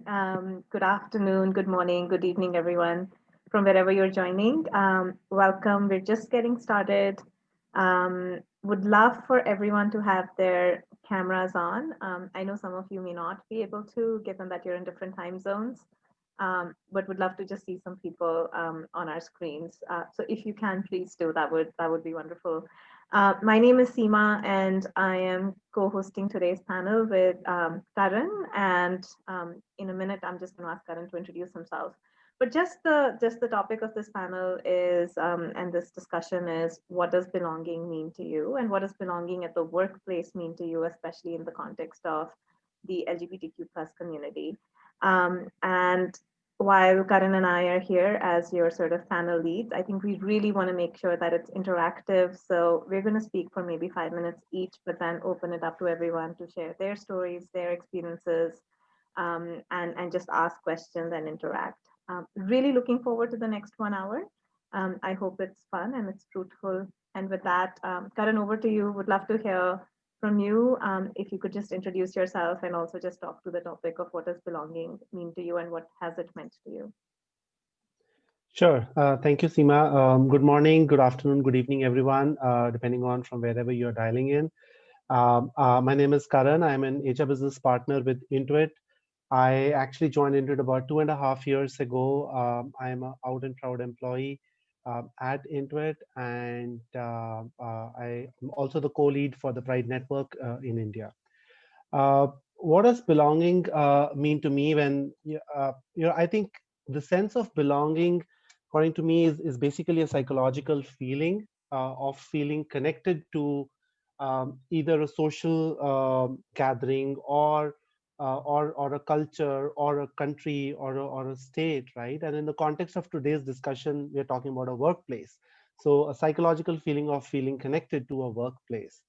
Good afternoon, good morning, good evening, everyone, from wherever you're joining. Welcome. We're just getting started. Would love for everyone to have their cameras on. I know some of you may not be able to, given that you're in different time zones, but would love to just see some people on our screens. So if you can, please do that would be wonderful. My name is Seema, and I am co-hosting today's panel with Karan. And in a minute, I'm just going to ask Karan to introduce himself. But just the topic of this panel is, and this discussion is, what does belonging mean to you, and what does belonging at the workplace mean to you, especially in the context of the LGBTQ plus community. And while Karan and I are here as your sort of panel leads, I think we really want to make sure that it's interactive. So we're going to speak for maybe 5 minutes each, but then open it up to everyone to share their stories, their experiences, and just ask questions and interact. Really looking forward to the next 1 hour. I hope it's fun and it's fruitful. And with that, Karan, over to you. Would love to hear from you. If you could just introduce yourself and also just talk to the topic of what does belonging mean to you and what has it meant to you. Sure. Thank you, Seema. Good morning, good afternoon, good evening, everyone, depending on from wherever you're dialing in. My name is Karan. I'm an HR business partner with Intuit. I actually joined Intuit about 2.5 years ago. I am an out and proud employee at Intuit, and I am also the co-lead for the Pride Network in India. What does belonging mean to me when, I think the sense of belonging, according to me, is basically a psychological feeling of feeling connected to either a social gathering or a culture or a country or a state, right? And in the context of today's discussion, we're talking about a workplace. So a psychological feeling of feeling connected to a workplace.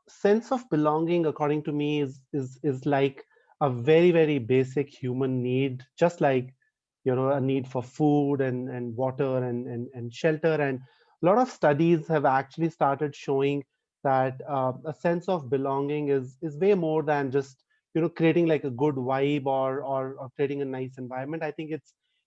Sense of belonging, according to me, is like a very basic human need, just like a need for food and water and shelter. And a lot of studies have actually started showing that a sense of belonging is way more than just creating like a good vibe or creating a nice environment. I think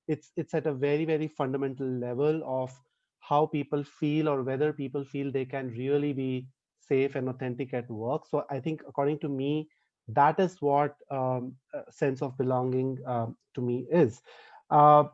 it's at a very fundamental level of how people feel, or whether people feel they can really be safe and authentic at work. So I think, according to me, that is what a sense of belonging to me is. Uh,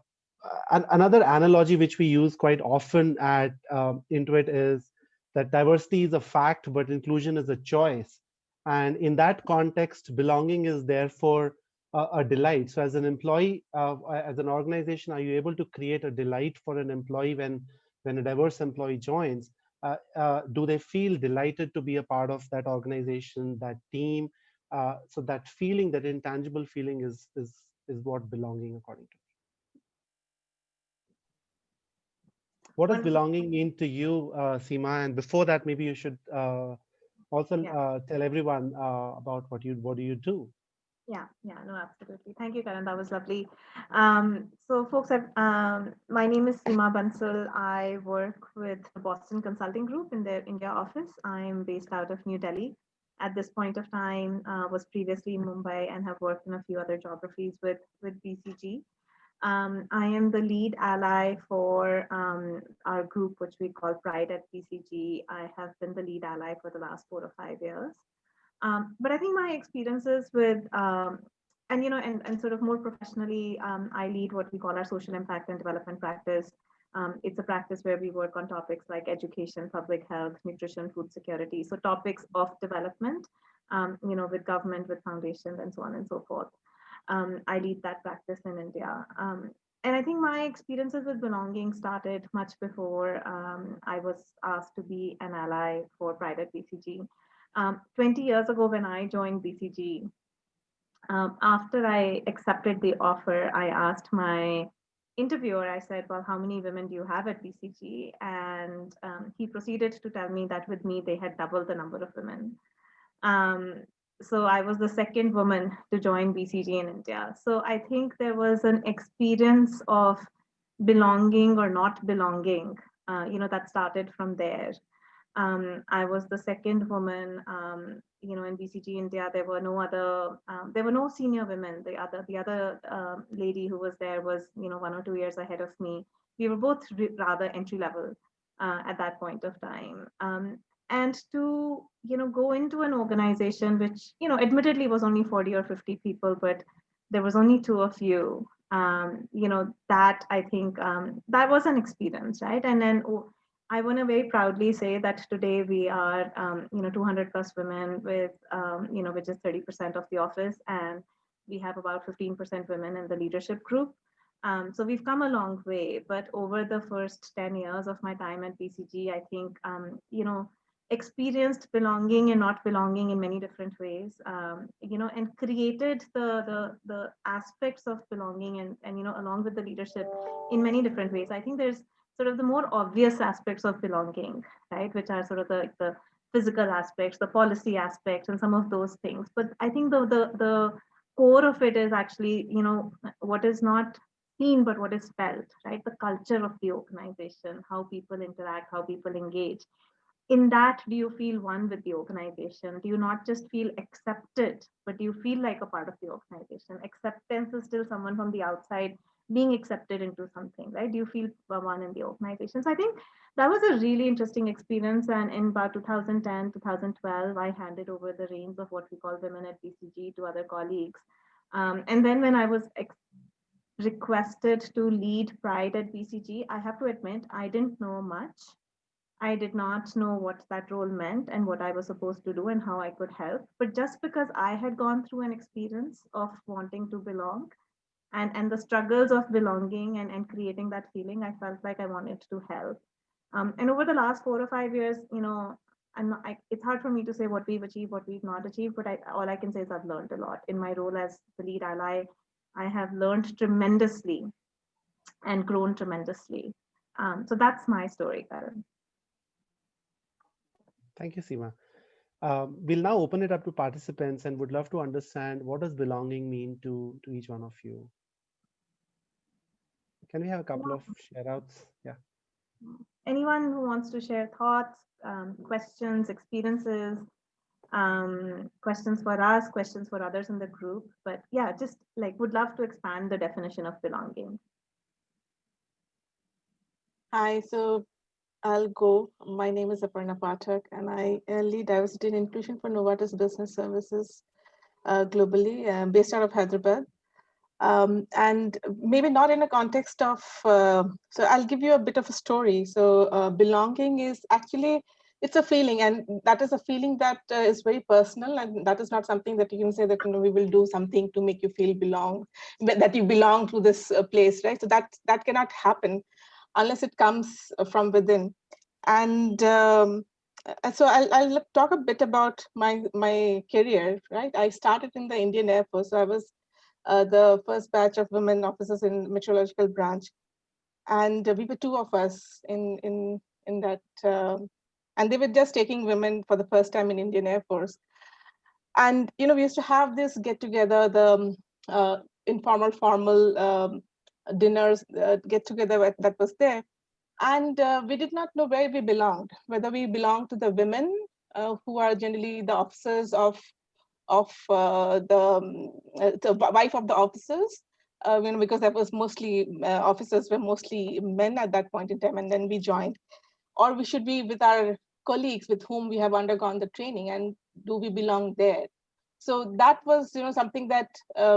Another analogy which we use quite often at Intuit is that diversity is a fact, but inclusion is a choice. And in that context, belonging is therefore a delight. So, as an employee, as an organization, are you able to create a delight for an employee when a diverse employee joins? Do they feel delighted to be a part of that organization, that team? So that feeling, that intangible feeling, is what belonging, according to me. What does Wonderful. belonging mean to you, Seema? And before that, maybe you should also Yeah. tell everyone about what do you do. Yeah, no, absolutely. Thank you, Karan. That was lovely. So, folks, my name is Seema Bansal. I work with the Boston Consulting Group in their India office. I'm based out of New Delhi. At this point of time, was previously in Mumbai and have worked in a few other geographies with BCG. I am the lead ally for our group, which we call Pride at BCG. I have been the lead ally for the last 4 or 5 years. But I think my experiences with, and and sort of more professionally, I lead what we call our social impact and development practice. It's a practice where we work on topics like education, public health, nutrition, food security. So topics of development, with government, with foundations, and so on and so forth. I lead that practice in India. And I think my experiences with belonging started much before I was asked to be an ally for Pride at BCG. 20 years ago, when I joined BCG, after I accepted the offer, I asked my interviewer, I said, well, how many women do you have at BCG? And he proceeded to tell me that with me, they had doubled the number of women. Um, so I was the second woman to join BCG in India. So I think there was an experience of belonging or not belonging, that started from there. I was the second woman, in BCG India. There were no other, there were no senior women. The other lady who was there was, 1 or 2 years ahead of me. We were both rather entry level at that point of time. And to, go into an organization which, admittedly was only 40 or 50 people, but there was only two of you. That I think that was an experience, right? And then I want to very proudly say that today we are, 200 plus women with, which is 30% of the office, and we have about 15% women in the leadership group. So we've come a long way, but over the first 10 years of my time at BCG, I think, experienced belonging and not belonging in many different ways, and created the aspects of belonging and along with the leadership in many different ways. I think there's sort of the more obvious aspects of belonging, right, which are sort of the physical aspects, the policy aspects, and some of those things. But I think the core of it is actually, what is not seen but what is felt, right? The culture of the organization, how people interact, how people engage. In that, do you feel one with the organization? Do you not just feel accepted, but do you feel like a part of the organization? Acceptance is still someone from the outside being accepted into something, right? Do you feel one in the organization? So I think that was a really interesting experience. And in about 2010, 2012, I handed over the reins of what we call Women at BCG to other colleagues. And then when I was requested to lead Pride at BCG, I have to admit, I didn't know much. I did not know what that role meant and what I was supposed to do and how I could help. But just because I had gone through an experience of wanting to belong and the struggles of belonging and creating that feeling, I felt like I wanted to help. And over the last 4 or 5 years, it's hard for me to say what we've achieved, what we've not achieved, but all I can say is I've learned a lot. In my role as the lead ally, I have learned tremendously and grown tremendously. So that's my story, Karan. Thank you, Seema. We'll now open it up to participants and would love to understand what does belonging mean to each one of you. Can we have a couple of share outs? Yeah. Anyone who wants to share thoughts, questions, experiences, questions for us, questions for others in the group. But yeah, just like would love to expand the definition of belonging. Hi, so I'll go. My name is Aparna Pathak, and I lead diversity and inclusion for Novartis Business Services globally, based out of Hyderabad. And maybe not in a context of, so I'll give you a bit of a story. So belonging is actually, it's a feeling, and that is a feeling that is very personal, and that is not something that you can say that, we will do something to make you feel that you belong to this place, right? So that cannot happen unless it comes from within. And so I'll talk a bit about my career, right? I started in the Indian Air Force. So I was the first batch of women officers in meteorological branch, and we were two of us in that, and they were just taking women for the first time in Indian Air Force. And we used to have this get together, the informal, formal dinners, get together that was there, and we did not know where we belonged, whether we belonged to the women who are generally the officers of the wife of the officers, because that was mostly officers were mostly men at that point in time, and then we joined, or we should be with our colleagues with whom we have undergone the training, and do we belong there? So that was something that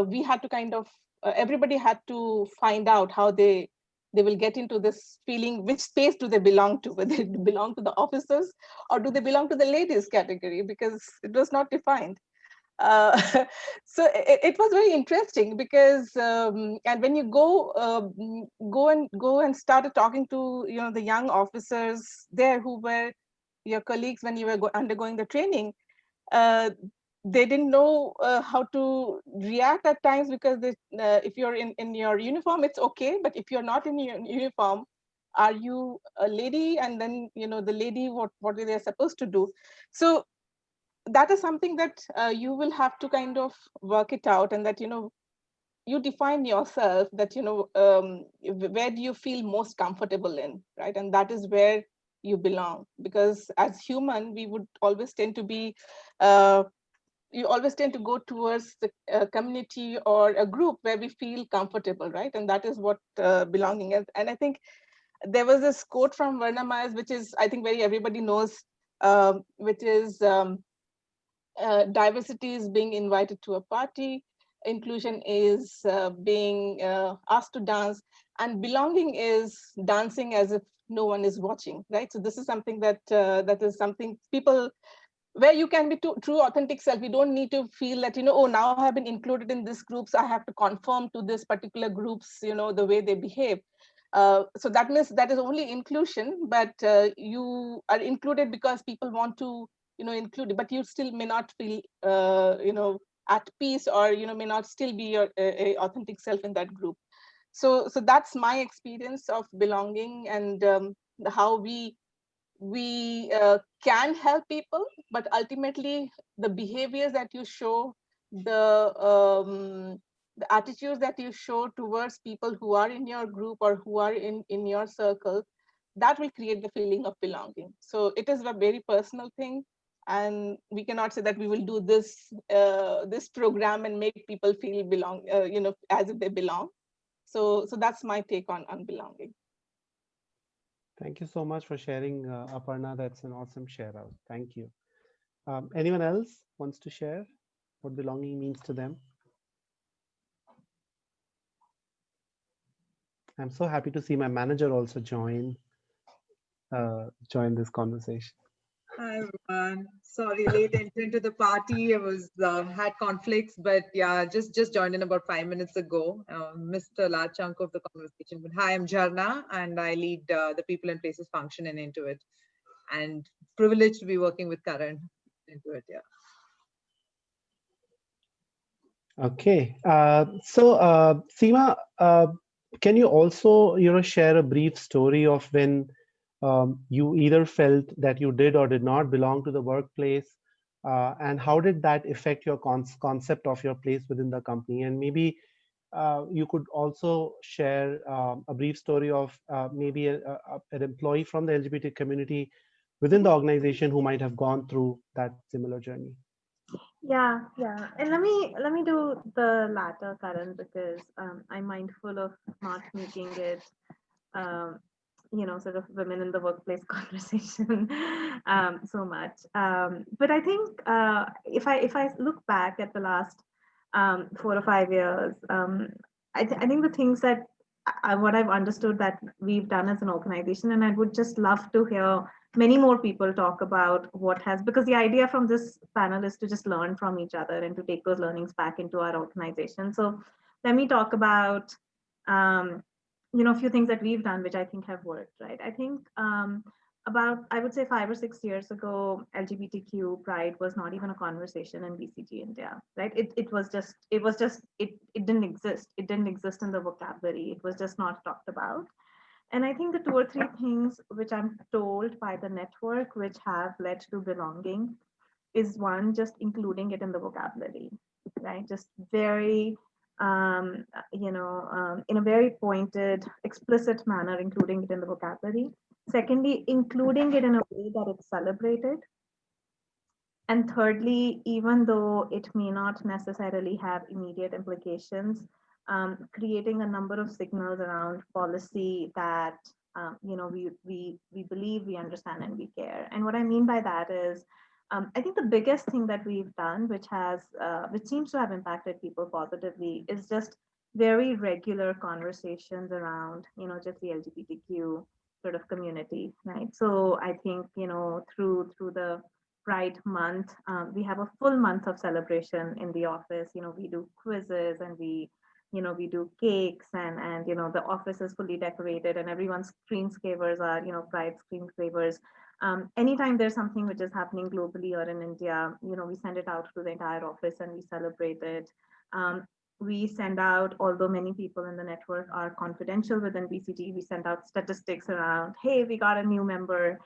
we had to kind of everybody had to find out how they will get into this feeling, which space do they belong to, whether they belong to the officers or do they belong to the ladies category, because it was not defined. So it was very interesting because and when you go and started talking to the young officers there who were your colleagues when you were undergoing the training, they didn't know how to react at times, because if you're in your uniform, it's okay, but if you're not in your uniform, are you a lady? And then the lady, what are they supposed to do? So that is something that you will have to kind of work it out, and that you define yourself, that where do you feel most comfortable in, right? And that is where you belong. Because as human, we would always tend to be, you always tend to go towards the community or a group where we feel comfortable, right? And that is what belonging is. And I think there was this quote from Verna Myers, which is, I think, very everybody knows, which is, diversity is being invited to a party, inclusion is being asked to dance, and belonging is dancing as if no one is watching, right? So this is something that that is something people, where you can be true authentic self. You don't need to feel that, oh, now I have been included in this group, so I have to conform to this particular group's, the way they behave. So that means that is only inclusion, but you are included because people want to, include, but you still may not feel, at peace, or, may not still be your authentic self in that group. So that's my experience of belonging, and how we can help people, but ultimately the behaviors that you show, the attitudes that you show towards people who are in your group or who are in your circle, that will create the feeling of belonging. So it is a very personal thing, and we cannot say that we will do this this program and make people feel belong, as if they belong. So that's my take on belonging. Thank you so much for sharing, Aparna. That's an awesome share out. Thank you. Anyone else wants to share what belonging means to them? I'm so happy to see my manager also join this conversation. Hi everyone. Sorry, late entry into the party. I was had conflicts, but yeah, just joined in about 5 minutes ago. Missed a large chunk of the conversation. But hi, I'm Jharna, and I lead the People and Places function in Intuit, and privileged to be working with Karan Intuit. Yeah. Okay. So Seema, can you also share a brief story of when you either felt that you did or did not belong to the workplace, and how did that affect your concept of your place within the company? And maybe you could also share a brief story of maybe an employee from the LGBT community within the organization who might have gone through that similar journey. Yeah, yeah. And let me do the latter, Karan, because I'm mindful of not making it sort of women in the workplace conversation so much. But I think if I look back at the last 4 or 5 years, I think the things that what I've understood that we've done as an organization, and I would just love to hear many more people talk about what has, because the idea from this panel is to just learn from each other and to take those learnings back into our organization. So let me talk about a few things that we've done which I think have worked, right? I think about, I would say 5 or 6 years ago, LGBTQ pride was not even a conversation in BCG India, right? It didn't exist. It didn't exist in the vocabulary. It was just not talked about. And I think the 2 or 3 things which I'm told by the network which have led to belonging is, one, just including it in the vocabulary, right? Just very in a very pointed, explicit manner, including it in the vocabulary. Secondly, including it in a way that it's celebrated. And thirdly, even though it may not necessarily have immediate implications, creating a number of signals around policy that we believe, we understand, and we care. And what I mean by that is, I think the biggest thing that we've done, which seems to have impacted people positively, is just very regular conversations around, just the LGBTQ sort of community, right? So I think, through the Pride Month, we have a full month of celebration in the office. We do quizzes, and we do cakes, and the office is fully decorated, and everyone's screensavers are Pride screensavers. Anytime there's something which is happening globally or in India, we send it out to the entire office and we celebrate it. we send out, although many people in the network are confidential within BCG, we send out statistics around, hey, we got a new member.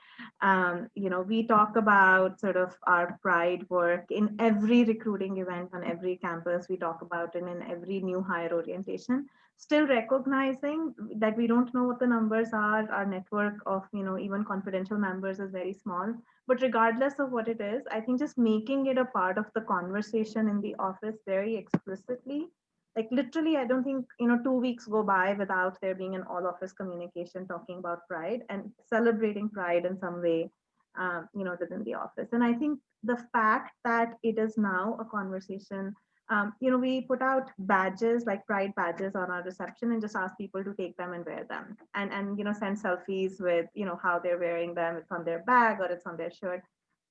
We talk about sort of our pride work in every recruiting event on every campus. We talk about it in every new hire orientation, still recognizing that we don't know what the numbers are. Our network of, even confidential members is very small. But regardless of what it is, I think just making it a part of the conversation in the office very explicitly, like literally, I don't think, 2 weeks go by without there being an all office communication talking about pride and celebrating pride in some way, within the office. And I think the fact that it is now a conversation, we put out badges, like pride badges on our reception, and just ask people to take them and wear them, and send selfies with, how they're wearing them. It's on their bag or it's on their shirt.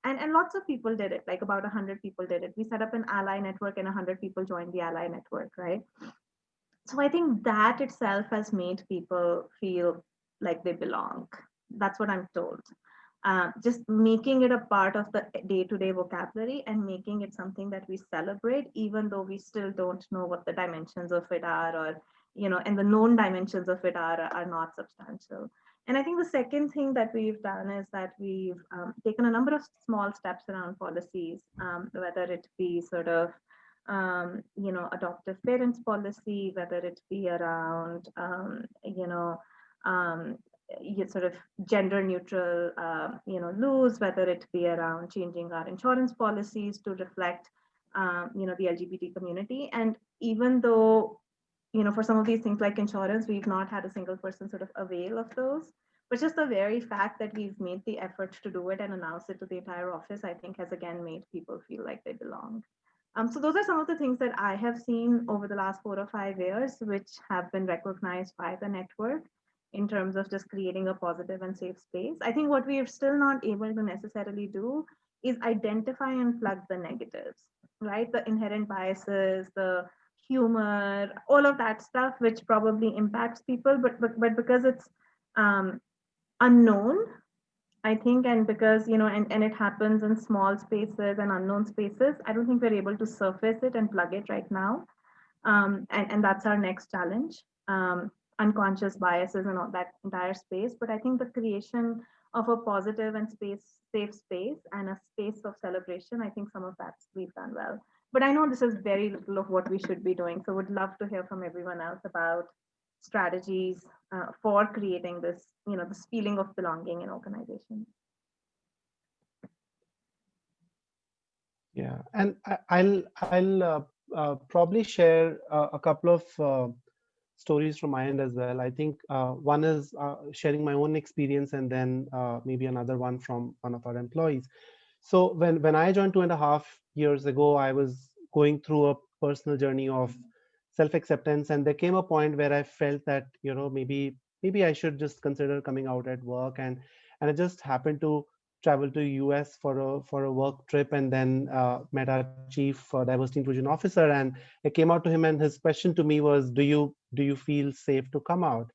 And lots of people did it, like about 100 people did it. We set up an ally network and 100 people joined the ally network, right? So I think that itself has made people feel like they belong. That's what I'm told. Just making it a part of the day-to-day vocabulary and making it something that we celebrate, even though we still don't know what the dimensions of it are, or and the known dimensions of it are not substantial. And I think the second thing that we've done is that we've taken a number of small steps around policies, whether it be sort of adoptive parents policy, whether it be around um, sort of gender neutral laws, whether it be around changing our insurance policies to reflect the LGBT community. And even though for some of these things like insurance, we've not had a single person sort of avail of those, but just the very fact that we've made the effort to do it and announce it to the entire office, I think has again made people feel like they belong. So those are some of the things that I have seen over the last 4 or 5 years, which have been recognized by the network in terms of just creating a positive and safe space. I think what we are still not able to necessarily do is identify and plug the negatives, right? The inherent biases, the humor, all of that stuff, which probably impacts people, but because it's unknown, I think, and because, and it happens in small spaces and unknown spaces, I don't think we're able to surface it and plug it right now. And that's our next challenge, unconscious biases and all that entire space. But I think the creation of a positive and safe space and a space of celebration, I think some of that we've done well. But I know this is very little of what we should be doing. So would love to hear from everyone else about strategies for creating this, this feeling of belonging in organizations. Yeah, and I'll probably share a couple of stories from my end as well. I think one is sharing my own experience, and then maybe another one from one of our employees. So when I joined 2.5 years ago, I was going through a personal journey of self-acceptance, and there came a point where I felt that maybe I should just consider coming out at work, and I just happened to travel to US for a work trip, and then met our chief diversity inclusion officer, and I came out to him, and his question to me was, do you feel safe to come out?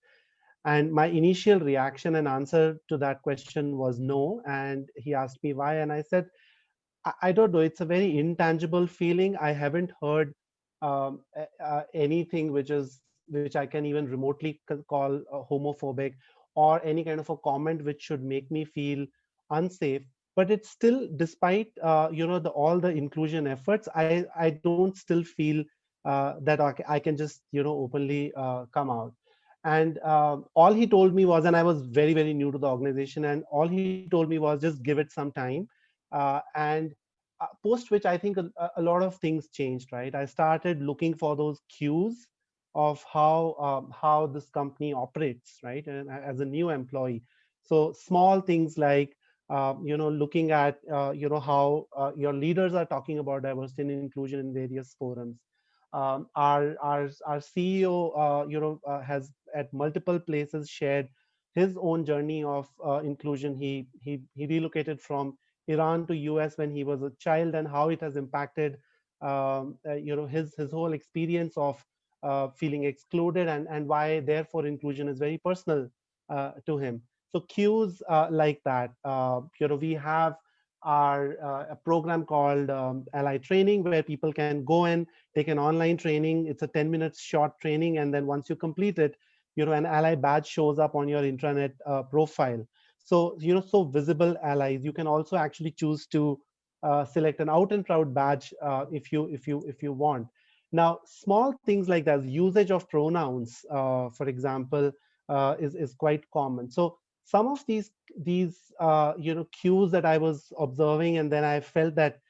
And my initial reaction and answer to that question was no. And he asked me why, and I said, I don't know. It's a very intangible feeling. I haven't heard anything which I can even remotely call homophobic, or any kind of a comment which should make me feel unsafe. But it's still, despite all the inclusion efforts, I don't still feel that I can just openly come out. And all he told me was, and I was very, very new to the organization, and all he told me was just give it some time. And post which I think a lot of things changed, right? I started looking for those cues of how this company operates, right? And as a new employee, so small things like looking at how your leaders are talking about diversity and inclusion in various forums. Our CEO has at multiple places shared his own journey of inclusion. He relocated from Iran to US when he was a child, and how it has impacted his whole experience of feeling excluded, and why therefore inclusion is very personal to him. So cues like that, we have a program called Ally Training, where people can go and take an online training. It's a 10 minutes short training. And then once you complete it, an Ally badge shows up on your intranet profile. So, so visible allies. You can also actually choose to select an out and proud badge if you want. Now, small things like that, usage of pronouns, for example, is quite common. So some of these cues that I was observing, and then I felt that,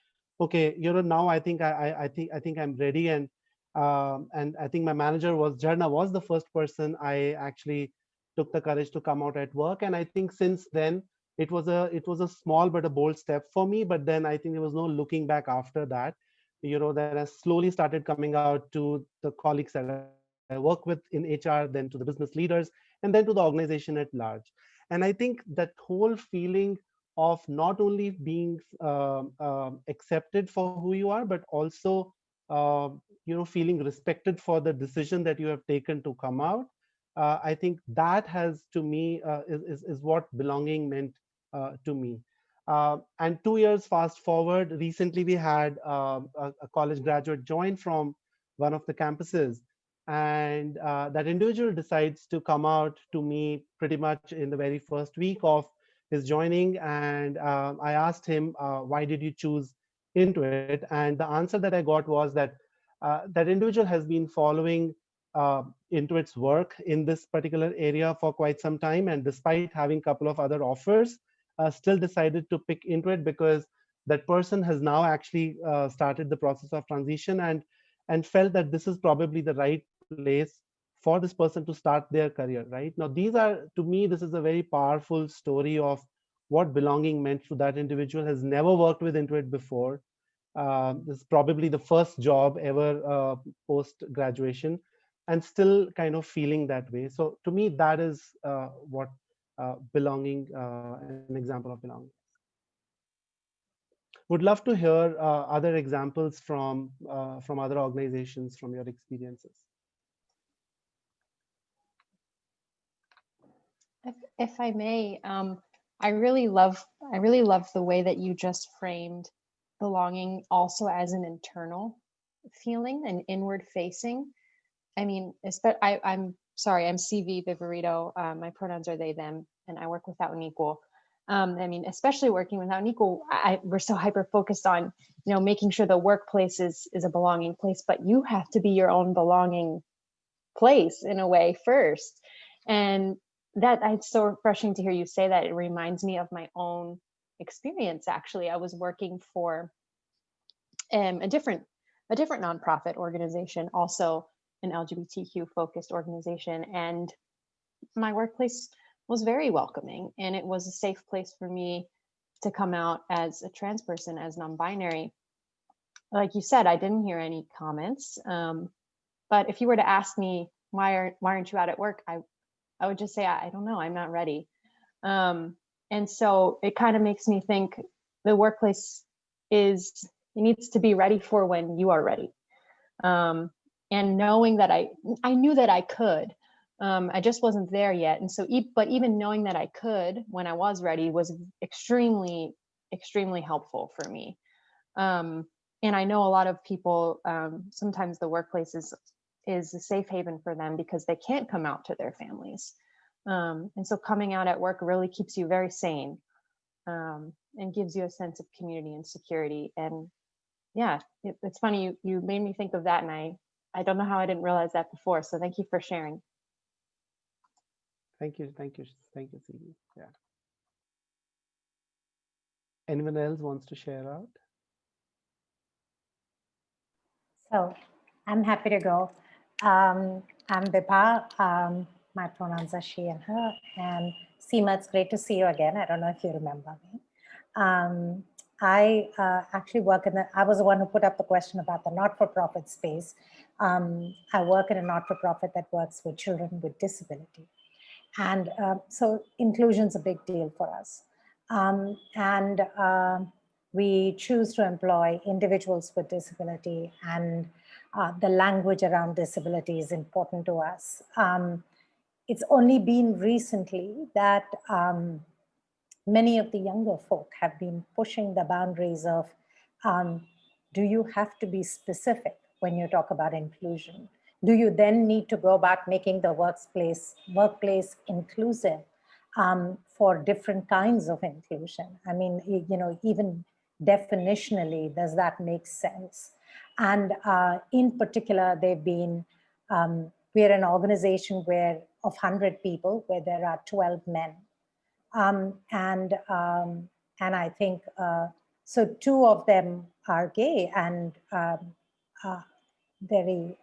okay, now I think I think I'm ready, and I think my manager Jharna was the first person I actually took the courage to come out at work. And I think since then it was a small but a bold step for me. But then I think there was no looking back after that. Then I slowly started coming out to the colleagues that I work with in HR, then to the business leaders, and then to the organization at large. And I think that whole feeling of not only being accepted for who you are, but also feeling respected for the decision that you have taken to come out. I think that has, to me, is what belonging meant to me. And 2 years fast forward, recently we had a college graduate join from one of the campuses, and that individual decides to come out to me pretty much in the very first week of his joining. And I asked him, why did you choose Intuit? And the answer that I got was that that individual has been following Intuit's work in this particular area for quite some time, and despite having a couple of other offers, still decided to pick Intuit because that person has now actually started the process of transition, and felt that this is probably the right place for this person to start their career. Right now, to me, this is a very powerful story of what belonging meant to that individual. Has never worked with Intuit before. This is probably the first job ever post graduation, and still kind of feeling that way. So to me, that is what belonging, an example of belonging. Would love to hear other examples from other organizations, from your experiences. If I may, I really love the way that you just framed belonging also as an internal feeling and inward facing. I mean, I'm sorry, I'm CV Viverito. My pronouns are they, them, and I work without an equal. I mean, especially working without an equal, we're so hyper focused on, making sure the workplace is a belonging place, but you have to be your own belonging place in a way first. And that, it's so refreshing to hear you say that. It reminds me of my own experience. Actually, I was working for a different nonprofit organization, also an LGBTQ focused organization, and my workplace was very welcoming, and it was a safe place for me to come out as a trans person, as non-binary. Like you said, I didn't hear any comments, but if you were to ask me why aren't you out at work, I would just say, I don't know, I'm not ready. And so it kind of makes me think the workplace needs to be ready for when you are ready. And knowing that I knew that I could, I just wasn't there yet. And so, but even knowing that I could when I was ready was extremely, extremely helpful for me. And I know a lot of people, sometimes the workplace is a safe haven for them because they can't come out to their families. And so coming out at work really keeps you very sane, and gives you a sense of community and security. And yeah, it's funny, you made me think of that, and I don't know how I didn't realize that before. So thank you for sharing. Thank you, CV. Yeah. Anyone else wants to share out? So I'm happy to go. I'm Vibha. My pronouns are she and her. And Seema, it's great to see you again. I don't know if you remember me. I actually work I was the one who put up the question about the not-for-profit space. I work in a not-for-profit that works with children with disability. And so inclusion is a big deal for us. We choose to employ individuals with disability, and the language around disability is important to us. It's only been recently that many of the younger folk have been pushing the boundaries of, do you have to be specific when you talk about inclusion? Do you then need to go about making the workplace inclusive for different kinds of inclusion? I mean, even definitionally, does that make sense? And in particular, they've been, we're an organization where of 100 people, where there are 12 men. And I think, so 2 of them are gay and very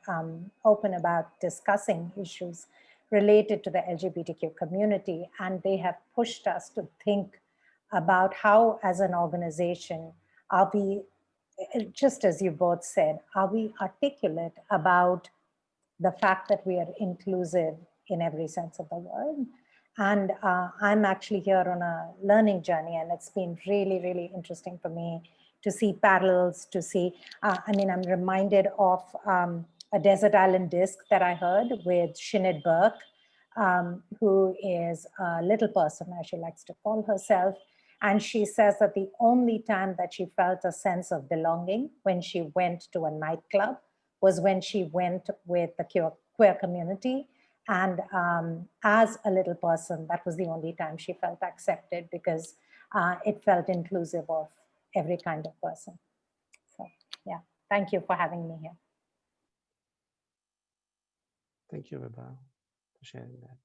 open about discussing issues related to the LGBTQ community. And they have pushed us to think about how, as an organization, are we, just as you both said, are we articulate about the fact that we are inclusive in every sense of the word? And I'm actually here on a learning journey, and it's been really, really interesting for me to see parallels, to see, I mean, I'm reminded of a Desert Island Disc that I heard with Sinead Burke, who is a little person, as she likes to call herself. And she says that the only time that she felt a sense of belonging when she went to a nightclub was when she went with the queer community. And as a little person, that was the only time she felt accepted, because it felt inclusive of every kind of person. So yeah, thank you for having me here. Thank you, Vibha, for sharing that.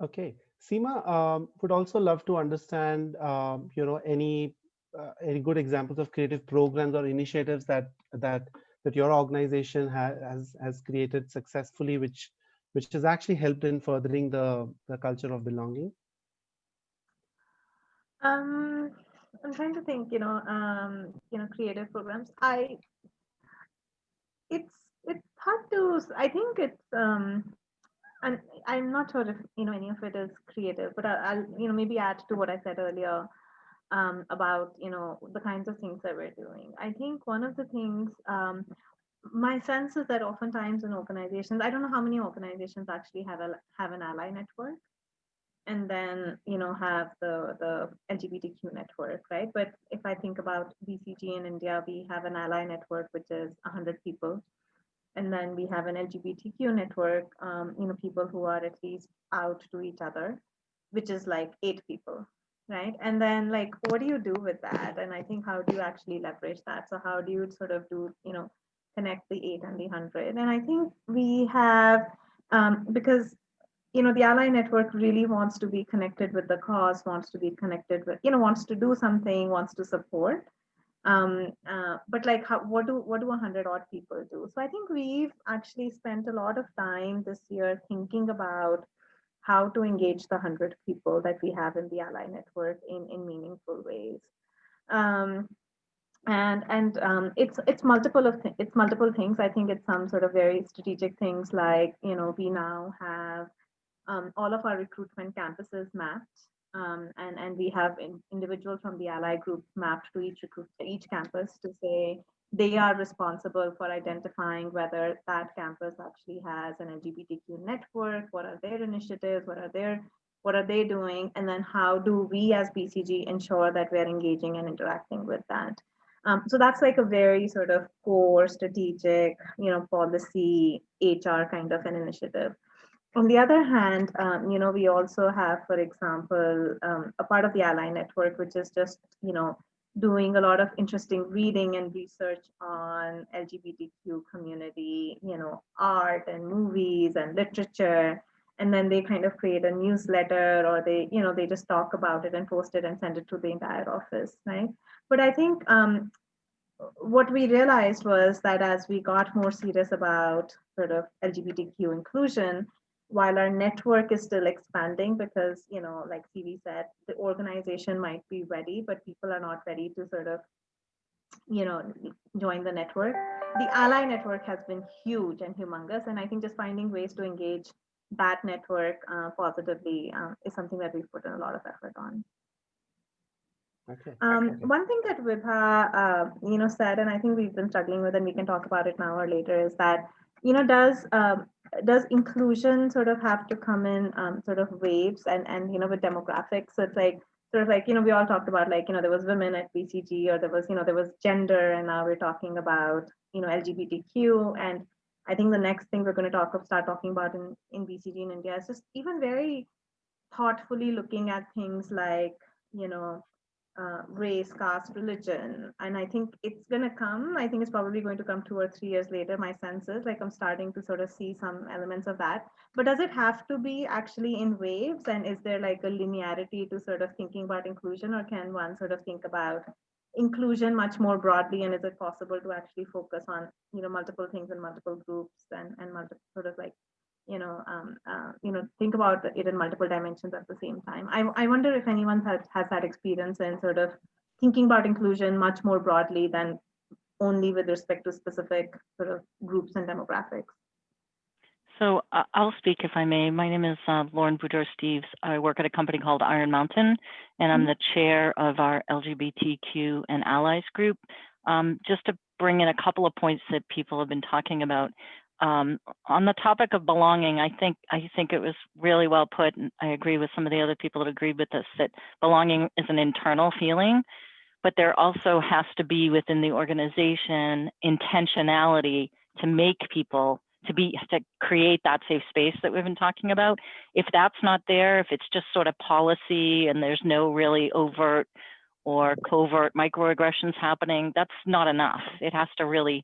Okay, Seema, would also love to understand, any good examples of creative programs or initiatives that your organization has created successfully, which has actually helped in furthering the culture of belonging. I'm trying to think, creative programs. It's hard to, I think it's, and I'm not sure if, any of it is creative, but I'll maybe add to what I said earlier about, the kinds of things that we're doing. I think one of the things, my sense is that oftentimes in organizations, I don't know how many organizations actually have an ally network, and then have the LGBTQ network, right? But if I think about BCG in India, we have an ally network which is 100 people, and then we have an LGBTQ network, people who are at least out to each other, which is like 8 people, right? And then like, what do you do with that? And I think, how do you actually leverage that? So how do you sort of do, connect the 8 and the 100? And I think we have, because the ally network really wants to be connected with the cause, wants to be connected with, wants to do something, wants to support. But like, what do 100 odd people do? So I think we've actually spent a lot of time this year thinking about how to engage the 100 people that we have in the ally network in meaningful ways. It's multiple things. I think it's some sort of very strategic things, like we now have all of our recruitment campuses mapped, and we have individuals from the ally group mapped to each campus to say they are responsible for identifying whether that campus actually has an LGBTQ network, what are their initiatives, what are they doing, and then how do we as BCG ensure that we're engaging and interacting with that. So that's like a very sort of core strategic, policy HR kind of an initiative. On the other hand, we also have, for example, a part of the ally network, which is just, doing a lot of interesting reading and research on LGBTQ community, art and movies and literature. And then they kind of create a newsletter, or they just talk about it and post it and send it to the entire office, right? But I think what we realized was that as we got more serious about sort of LGBTQ inclusion, while our network is still expanding, because like CV said, the organization might be ready, but people are not ready to sort of join the network. The ally network has been huge and humongous, and I think just finding ways to engage that network positively is something that we've put in a lot of effort on. Okay. One thing that Vibha said, and I think we've been struggling with, and we can talk about it now or later, is that does inclusion sort of have to come in sort of waves and with demographics? So it's like sort of like we all talked about like there was women at BCG, or there was gender, and now we're talking about LGBTQ. And I think the next thing we're going to start talking about in BCG in India is just even very thoughtfully looking at things like race, caste, religion. And I think it's going to come. I think it's probably going to come 2 or 3 years later. My sense is like I'm starting to sort of see some elements of that. But does it have to be actually in waves? And is there like a linearity to sort of thinking about inclusion, or can one sort of think about inclusion much more broadly? And is it possible to actually focus on multiple things and multiple groups and multiple sort of like think about it in multiple dimensions at the same time? I wonder if anyone has that experience in sort of thinking about inclusion much more broadly than only with respect to specific sort of groups and demographics. So I'll speak if I may. My name is Lauren Boudreaux-Steeves. I work at a company called Iron Mountain, and I'm the chair of our LGBTQ and allies group. Just to bring in a couple of points that people have been talking about. On the topic of belonging, I think it was really well put, and I agree with some of the other people that agreed with this, that belonging is an internal feeling, but there also has to be within the organization intentionality to make people to create that safe space that we've been talking about. If that's not there, if it's just sort of policy and there's no really overt or covert microaggressions happening, that's not enough. It has to really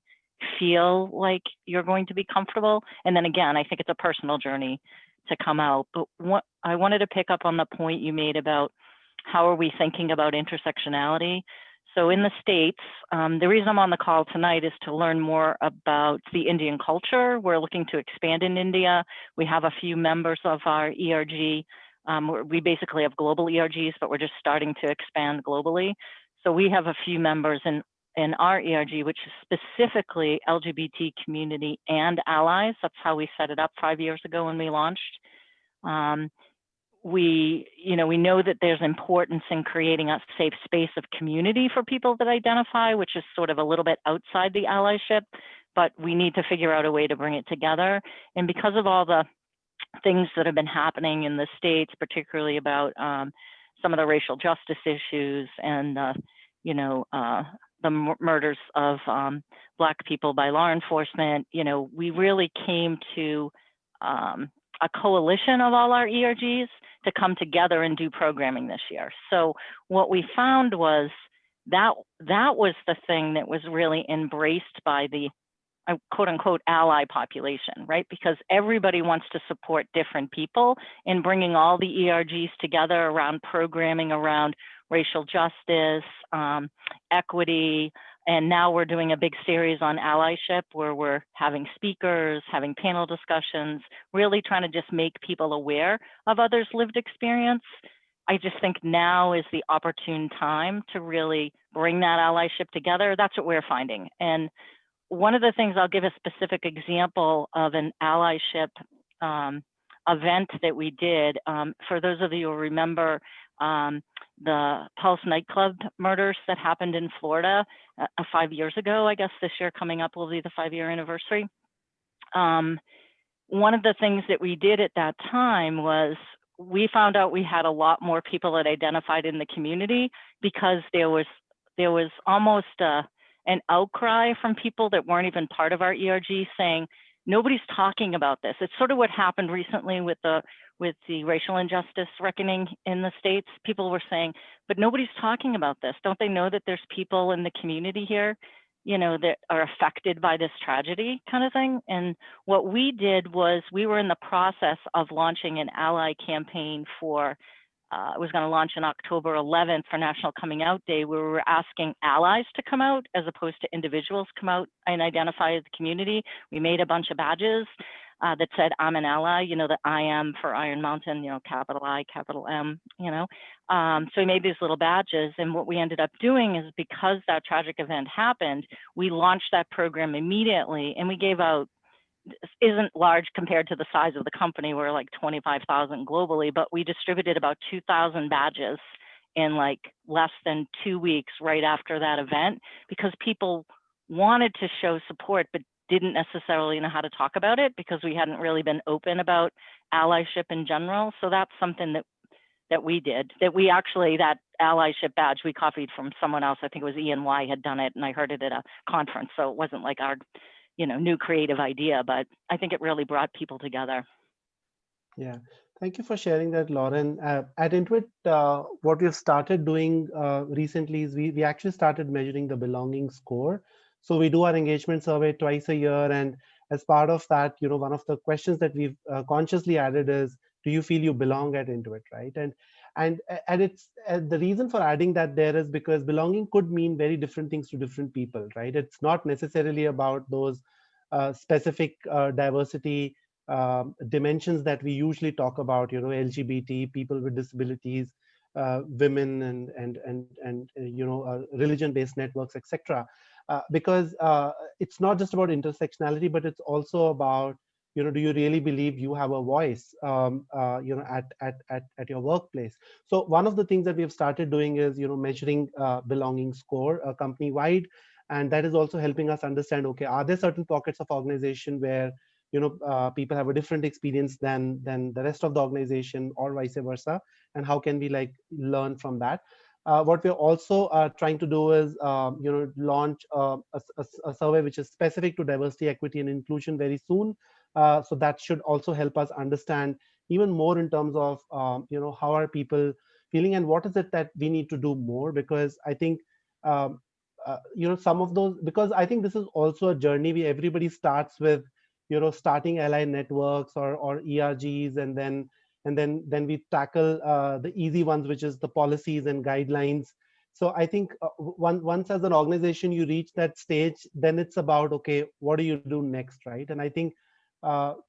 feel like you're going to be comfortable. And then again, I think it's a personal journey to come out. But what I wanted to pick up on the point you made about how are we thinking about intersectionality. So in the States, the reason I'm on the call tonight is to learn more about the Indian culture. We're looking to expand in India. We have a few members of our ERG. We basically have global ERGs, but we're just starting to expand globally. So we have a few members in our ERG, which is specifically LGBT community and allies. That's how we set it up 5 years ago when we launched. We know that there's importance in creating a safe space of community for people that identify, which is sort of a little bit outside the allyship, but we need to figure out a way to bring it together. And because of all the things that have been happening in the States, particularly about some of the racial justice issues and the murders of Black people by law enforcement, we really came to a coalition of all our ERGs to come together and do programming this year. So what we found was that was the thing that was really embraced by the quote unquote ally population, right? Because everybody wants to support different people in bringing all the ERGs together around programming around racial justice, equity, and now we're doing a big series on allyship where we're having speakers, having panel discussions, really trying to just make people aware of others' lived experience. I just think now is the opportune time to really bring that allyship together. That's what we're finding. And one of the things, I'll give a specific example of an allyship event that we did. For those of you who remember the Pulse nightclub murders that happened in Florida 5 years ago, I guess this year coming up will be the 5-year anniversary. One of the things that we did at that time was we found out we had a lot more people that identified in the community because there was almost an outcry from people that weren't even part of our ERG saying, nobody's talking about this. It's sort of what happened recently with the racial injustice reckoning in the States. People were saying, but nobody's talking about this. Don't they know that there's people in the community here, that are affected by this tragedy kind of thing? And what we did was we were in the process of launching an ally campaign for, it was going to launch on October 11th for National Coming Out Day, where we were asking allies to come out as opposed to individuals come out and identify as the community. We made a bunch of badges that said, I'm an ally, the I am for Iron Mountain, capital I, capital M, So we made these little badges. And what we ended up doing is because that tragic event happened, we launched that program immediately and we gave out, isn't large compared to the size of the company. We're like 25,000 globally, but we distributed about 2,000 badges in like less than 2 weeks right after that event because people wanted to show support, but didn't necessarily know how to talk about it because we hadn't really been open about allyship in general. So that's something that we did, that allyship badge, we copied from someone else. I think it was ENY had done it, and I heard it at a conference. So it wasn't like our, new creative idea, but I think it really brought people together. Yeah, thank you for sharing that, Lauren. At Intuit, what we've started doing recently is we actually started measuring the belonging score. So we do our engagement survey twice a year, and as part of that, one of the questions that we've consciously added is, do you feel you belong at Intuit, right? And it's the reason for adding that there is because belonging could mean very different things to different people, right? It's not necessarily about those specific diversity dimensions that we usually talk about, LGBT, people with disabilities, women, and religion-based networks, etc. Because it's not just about intersectionality, but it's also about, do you really believe you have a voice, at your workplace? So one of the things that we have started doing is, measuring belonging score company-wide, and that is also helping us understand, okay, are there certain pockets of organization where people have a different experience than the rest of the organization, or vice versa, and how can we learn from that? What we're also trying to do is launch a survey which is specific to diversity, equity, and inclusion very soon. So that should also help us understand even more in terms of how are people feeling and what is it that we need to do more, because I think some of those, because I think this is also a journey where everybody starts with starting ally networks or ERGs, and then we tackle the easy ones, which is the policies and guidelines. So I think once as an organization you reach that stage, then it's about, okay, what do you do next, right? And I think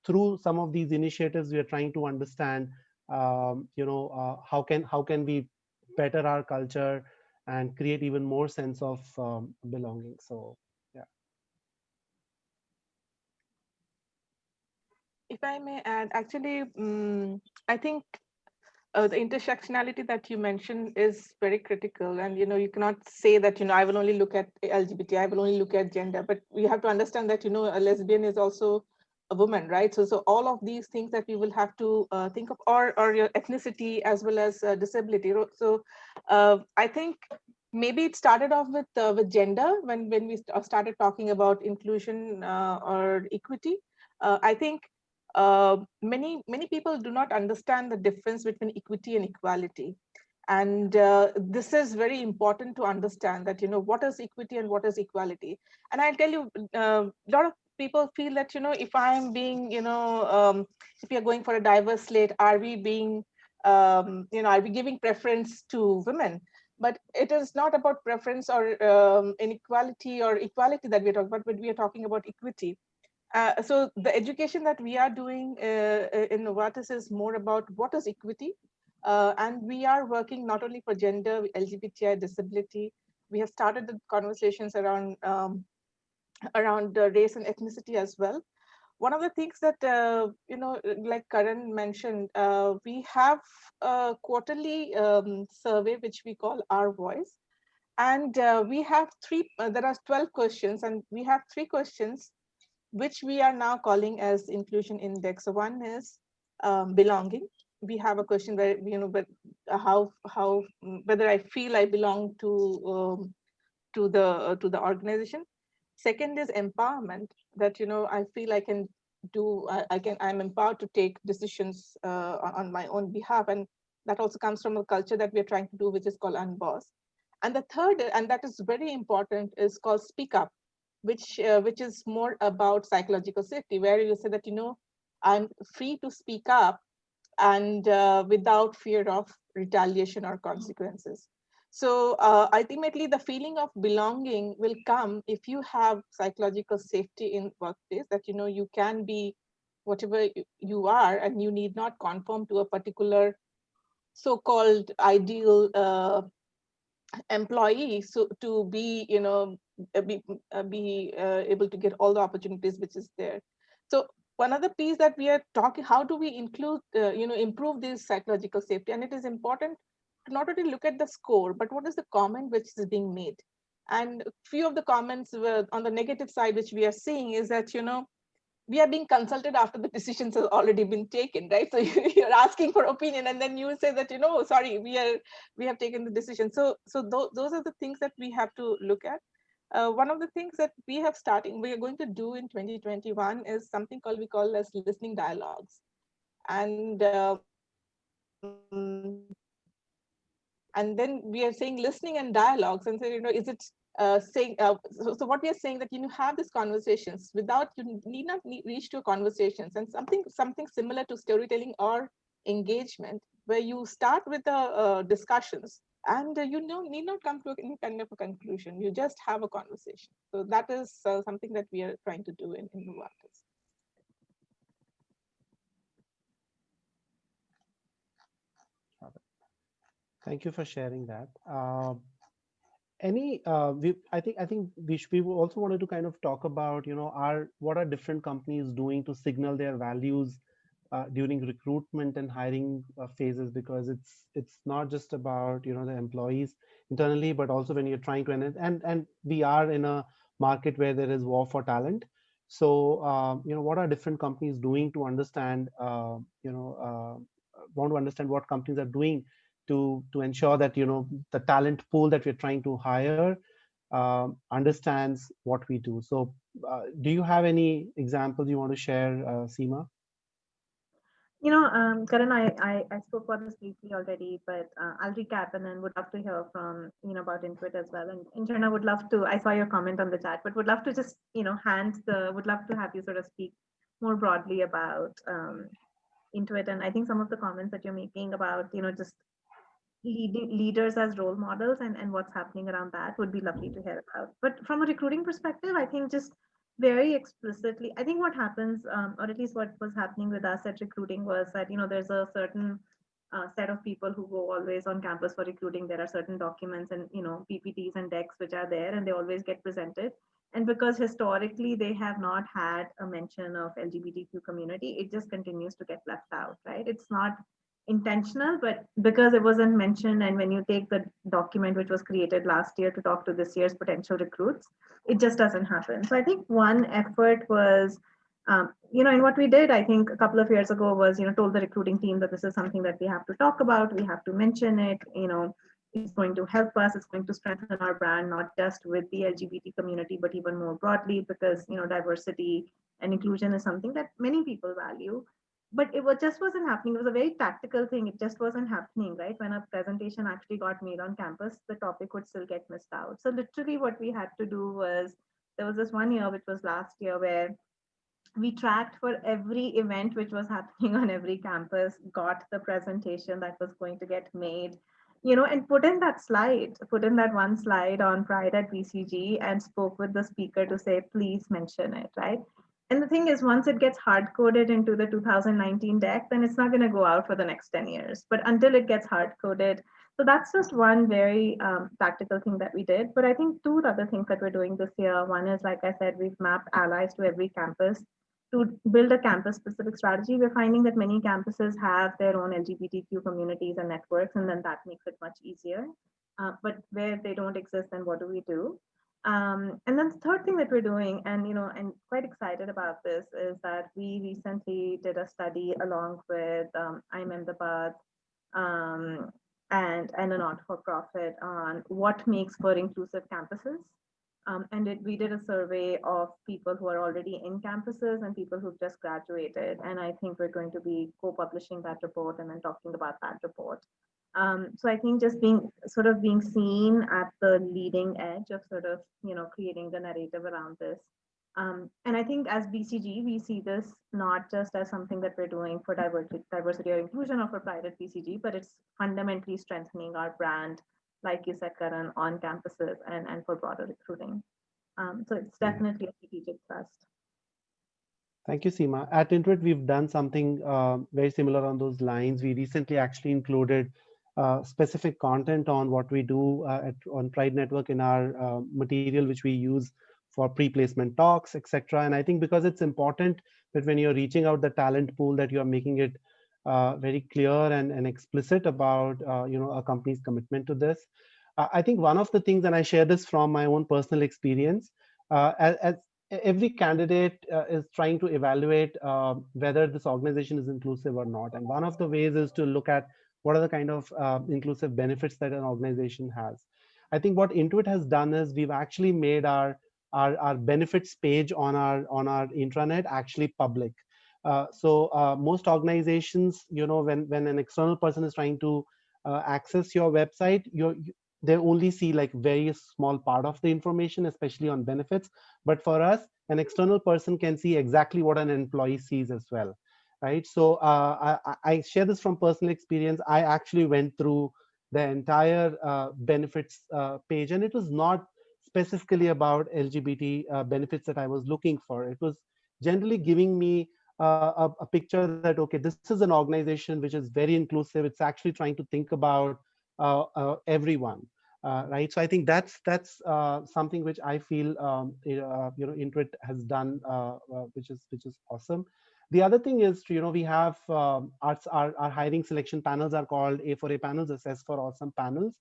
through some of these initiatives, we are trying to understand, how can we better our culture and create even more sense of belonging. So yeah. If I may add, actually, I think the intersectionality that you mentioned is very critical. And, you cannot say that, I will only look at LGBT, I will only look at gender, but we have to understand that, a lesbian is also a woman, right? So all of these things that we will have to think of, or your ethnicity as well as disability. So I think maybe it started off with gender when we started talking about inclusion or equity. I think many people do not understand the difference between equity and equality. And this is very important to understand that, what is equity and what is equality. And I'll tell you, a lot of people feel that, if I'm being, if you're going for a diverse slate, are we being, are we giving preference to women? But it is not about preference or inequality or equality that we're talking about, but we are talking about equity. So the education that we are doing in Novartis is more about what is equity. And we are working not only for gender, LGBTI, disability. We have started the conversations around race and ethnicity as well. One of the things that, like Karan mentioned, we have a quarterly survey, which we call Our Voice. And we have there are 12 questions, and we have 3 questions which we are now calling as inclusion index. So one is belonging. We have a question where, but how whether I feel I belong to the organization. Second is empowerment, that I feel I can do, I'm empowered to take decisions on my own behalf, and that also comes from a culture that we are trying to do, which is called Unboss. And the third, and that is very important, is called Speak Up, which is more about psychological safety, where you say that, I'm free to speak up and without fear of retaliation or consequences. So ultimately, the feeling of belonging will come if you have psychological safety in workplace, that you can be whatever you are, and you need not conform to a particular so-called ideal employee, so to be able to get all the opportunities which is there. So one other piece that we are talking, how do we include improve this psychological safety? And it is important to not only look at the score, but what is the comment which is being made. And a few of the comments were on the negative side, which we are seeing is that, we are being consulted after the decisions have already been taken, right? So you're asking for opinion, and then you say that, sorry, we have taken the decision. So those are the things that we have to look at. One of the things that we are going to do in 2021 is something we call as listening dialogues. And then we are saying listening and dialogues, and say, is it saying, so what we are saying that you have these conversations without, you need not reach to conversations, and something similar to storytelling or engagement, where you start with the discussions, and you need not come to any kind of a conclusion. You just have a conversation. So that is something that we are trying to do in Novartis. Thank you for sharing that. I think we also wanted to kind of talk about, what are different companies doing to signal their values during recruitment and hiring phases, because it's not just about, the employees internally, but also when you're trying to, and we are in a market where there is war for talent. So, what are different companies doing to understand, want to understand what companies are doing to ensure that, the talent pool that we're trying to hire understands what we do. So do you have any examples you want to share, Seema? Karan, I spoke about this briefly already, but I'll recap and then would love to hear from, about Intuit as well. And Jharna, would love to, I saw your comment on the chat, but would love to just, would love to have you sort of speak more broadly about Intuit. And I think some of the comments that you're making about, just leaders as role models and what's happening around that would be lovely to hear about. But from a recruiting perspective, I think just very explicitly, I think what happens, or at least what was happening with us at recruiting, was that there's a certain set of people who go always on campus for recruiting. There are certain documents and PPTs and decks which are there, and they always get presented. And because historically they have not had a mention of LGBTQ community, it just continues to get left out, right? It's not intentional, but because it wasn't mentioned, and when you take the document which was created last year to talk to this year's potential recruits, it just doesn't happen. So I think one effort was, and what we did, I think a couple of years ago was, told the recruiting team that this is something that we have to talk about, we have to mention it, it's going to help us, it's going to strengthen our brand, not just with the LGBT community, but even more broadly, because, diversity and inclusion is something that many people value. But just wasn't happening. It was a very tactical thing. It just wasn't happening, right? When a presentation actually got made on campus, the topic would still get missed out. So literally what we had to do was, there was this one year, which was last year, where we tracked for every event which was happening on every campus, got the presentation that was going to get made, and put in that one slide on Pride at BCG, and spoke with the speaker to say, please mention it, right? And the thing is, once it gets hard coded into the 2019 deck, then it's not going to go out for the next 10 years. But until it gets hard coded, so that's just one very tactical thing that we did. But I think two other things that we're doing this year. One is, like I said, we've mapped allies to every campus to build a campus specific strategy. We're finding that many campuses have their own LGBTQ communities and networks, and then that makes it much easier. But where they don't exist, then what do we do? And then the third thing that we're doing, and I'm quite excited about this, is that we recently did a study along with IIM Ahmedabad and a not-for-profit on what makes for inclusive campuses. We did a survey of people who are already in campuses and people who've just graduated. And I think we're going to be co-publishing that report and then talking about that report. So I think just being seen at the leading edge of creating the narrative around this. And I think as BCG, we see this not just as something that we're doing for diversity or inclusion of a private BCG, but it's fundamentally strengthening our brand, like you said, Karan, on campuses and for broader recruiting. So it's definitely a strategic thrust. Thank you, Seema. At Intuit, we've done something very similar on those lines. We recently actually included specific content on what we do on Pride Network in our material, which we use for pre-placement talks, etc. And I think because it's important that when you're reaching out the talent pool, that you are making it very clear and explicit about a company's commitment to this. I think one of the things, and I share this from my own personal experience, as every candidate is trying to evaluate whether this organization is inclusive or not. And one of the ways is to look at what are the kind of inclusive benefits that an organization has. I think what Intuit has done is we've actually made our benefits page on our intranet actually public. So most organizations, when an external person is trying to access your website, they only see like very small part of the information, especially on benefits. But for us, an external person can see exactly what an employee sees as well, right? So I share this from personal experience. I actually went through the entire benefits page, and it was not specifically about LGBT benefits that I was looking for. It was generally giving me a picture that, okay, this is an organization which is very inclusive. It's actually trying to think about everyone, right? So I think that's something which I feel Intuit has done, which is awesome. The other thing is, we have our hiring selection panels are called A4A panels, Assess for Awesome panels.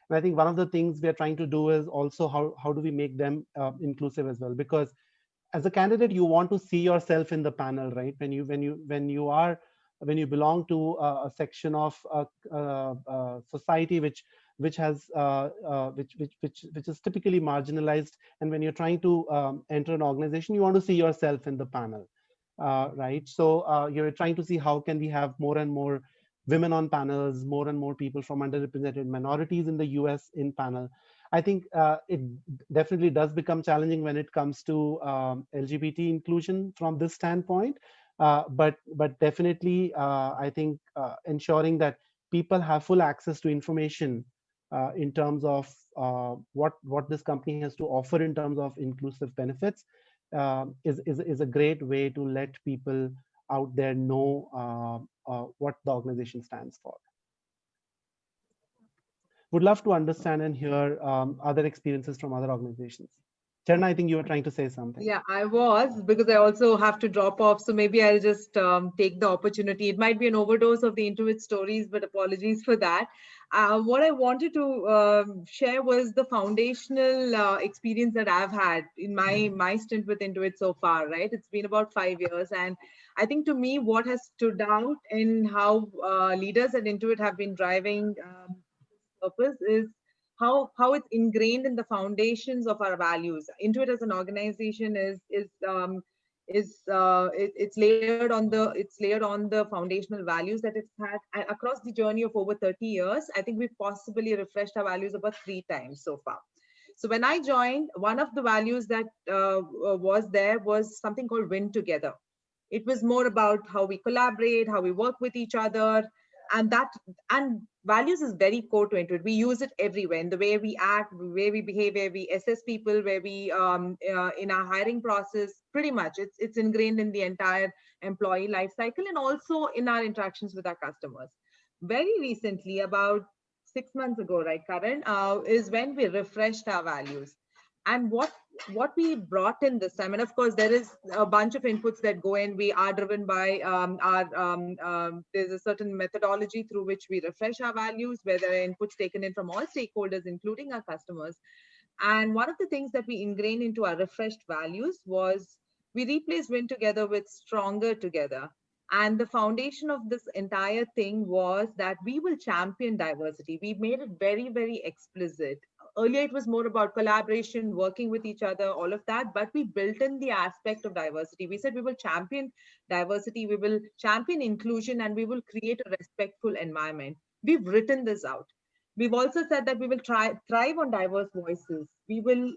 And I think one of the things we are trying to do is also how do we make them inclusive as well? Because as a candidate, you want to see yourself in the panel, right? When you belong to a section of society which has which is typically marginalized, and when you're trying to enter an organization, you want to see yourself in the panel, right? So you're trying to see how can we have more and more women on panels, more and more people from underrepresented minorities in the US in panel. I think it definitely does become challenging when it comes to LGBT inclusion from this standpoint. But definitely, I think ensuring that people have full access to information in terms of what this company has to offer in terms of inclusive benefits is a great way to let people out there know what the organization stands for. Would love to understand and hear other experiences from other organizations. Charna, I think you were trying to say something. Yeah, I was, because I also have to drop off. So maybe I'll just take the opportunity. It might be an overdose of the Intuit stories, but apologies for that. What I wanted to share was the foundational experience that I've had in my stint with Intuit so far, right? It's been about 5 years. And I think to me, what has stood out in how leaders at Intuit have been driving purpose is how it's ingrained in the foundations of our values. Intuit as an organization it's layered on the foundational values that it's had across the journey of over 30 years. I think we've possibly refreshed our values about 3 times so far. So when I joined, one of the values that was something called Win Together. It was more about how we collaborate, how we work with each other, and values is very core to Intuit. We use it everywhere, in the way we act, the way we behave, where we assess people, where we in our hiring process. Pretty much, it's ingrained in the entire employee life cycle, and also in our interactions with our customers. Very recently, about 6 months ago, right, Karan, is when we refreshed our values. And what we brought in this time, and of course there is a bunch of inputs that go in. We are driven by there's a certain methodology through which we refresh our values, where there are inputs taken in from all stakeholders, including our customers. And one of the things that we ingrained into our refreshed values was we replaced Win Together with Stronger Together. And the foundation of this entire thing was that we will champion diversity. We made it very, very explicit. Earlier, it was more about collaboration, working with each other, all of that, but we built in the aspect of diversity. We said we will champion diversity, we will champion inclusion, and we will create a respectful environment. We've written this out. We've also said that we will thrive on diverse voices. We will,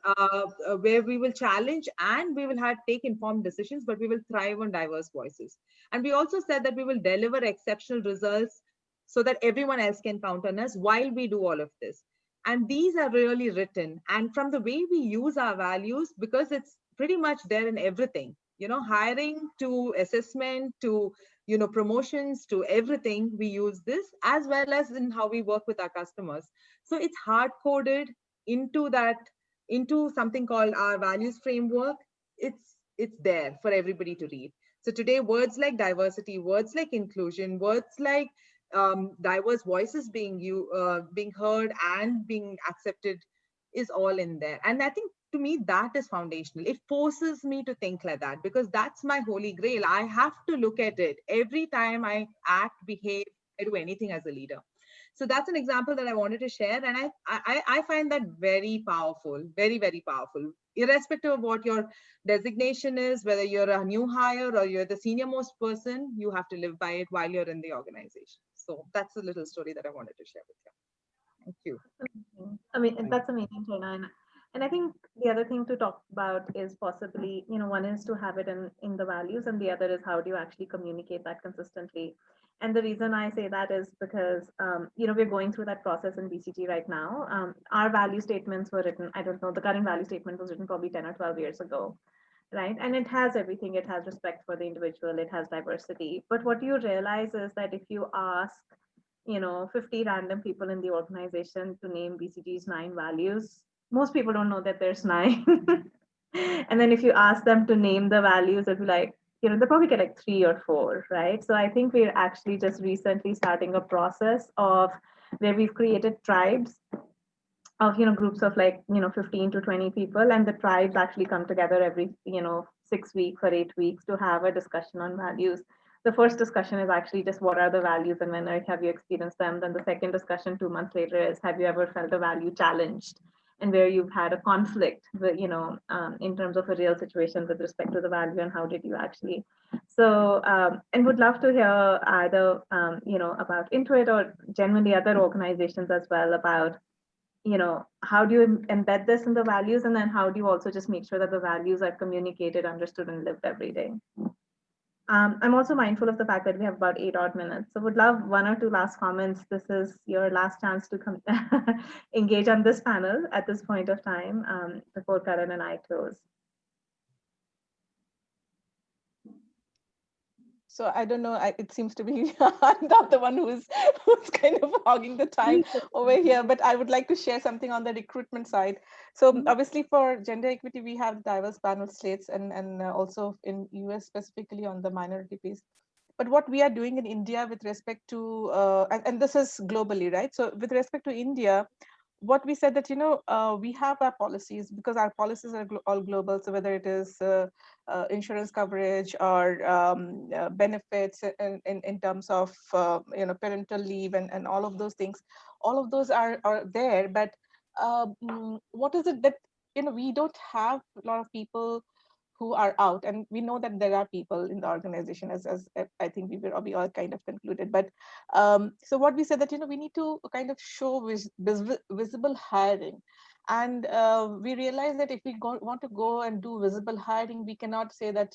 where we will challenge and we will take informed decisions, but we will thrive on diverse voices. And we also said that we will deliver exceptional results so that everyone else can count on us while we do all of this. And these are really written. And from the way we use our values, because it's pretty much there in everything, hiring to assessment to, promotions to everything, we use this, as well as in how we work with our customers. So it's hard coded into something called our values framework. It's there for everybody to read. So today, words like diversity, words like inclusion, words like diverse voices being heard and being accepted is all in there. And I think to me that is foundational. It forces me to think like that, because that's my holy grail. I have to look at it every time I act, behave, I do anything as a leader. So that's an example that I wanted to share, and I find that very powerful, very, very powerful, irrespective of what your designation is, whether you're a new hire or you're the senior most person. You have to live by it while you're in the organization. So that's a little story that I wanted to share with you. Thank you. I mean, that's amazing, Prerna. And I think the other thing to talk about is possibly, one is to have it in the values, and the other is how do you actually communicate that consistently. And the reason I say that is because, we're going through that process in BCG right now. Our value statements were written, I don't know, the current value statement was written probably 10 or 12 years ago, right? And it has everything. It has respect for the individual, it has diversity. But what you realize is that if you ask 50 random people in the organization to name BCG's 9 values, most people don't know that there's 9. And then if you ask them to name the values, it'll be like, they'll probably get like 3 or 4, right? So I think we're actually just recently starting a process of where we've created tribes of groups of like 15 to 20 people, and the tribes actually come together every 6 weeks or 8 weeks to have a discussion on values. The first discussion is actually just what are the values and when have you experienced them. Then the second discussion 2 months later is have you ever felt a value challenged, and where you've had a conflict with, in terms of a real situation with respect to the value, and how did you actually. So and would love to hear either about Intuit or generally other organizations as well about how do you embed this in the values, and then how do you also just make sure that the values are communicated, understood, and lived every day. I'm also mindful of the fact that we have about 8 odd minutes, so would love 1 or 2 last comments. This is your last chance to come engage on this panel at this point of time before Karan and I close. So I don't know, it seems to be I'm not the one who's kind of hogging the time over here, but I would like to share something on the recruitment side. So obviously for gender equity, we have diverse panel slates and also in US specifically on the minority piece. But what we are doing in India with respect to, and this is globally, right? So with respect to India, what we said that, we have our policies because our policies are all global. So whether it is insurance coverage or benefits in terms of, parental leave and all of those things, all of those are there. But what is it that, we don't have a lot of people who are out, and we know that there are people in the organization as I think we all kind of concluded. But so what we said that we need to kind of show visible hiring, and we realized that if we want to go and do visible hiring, we cannot say that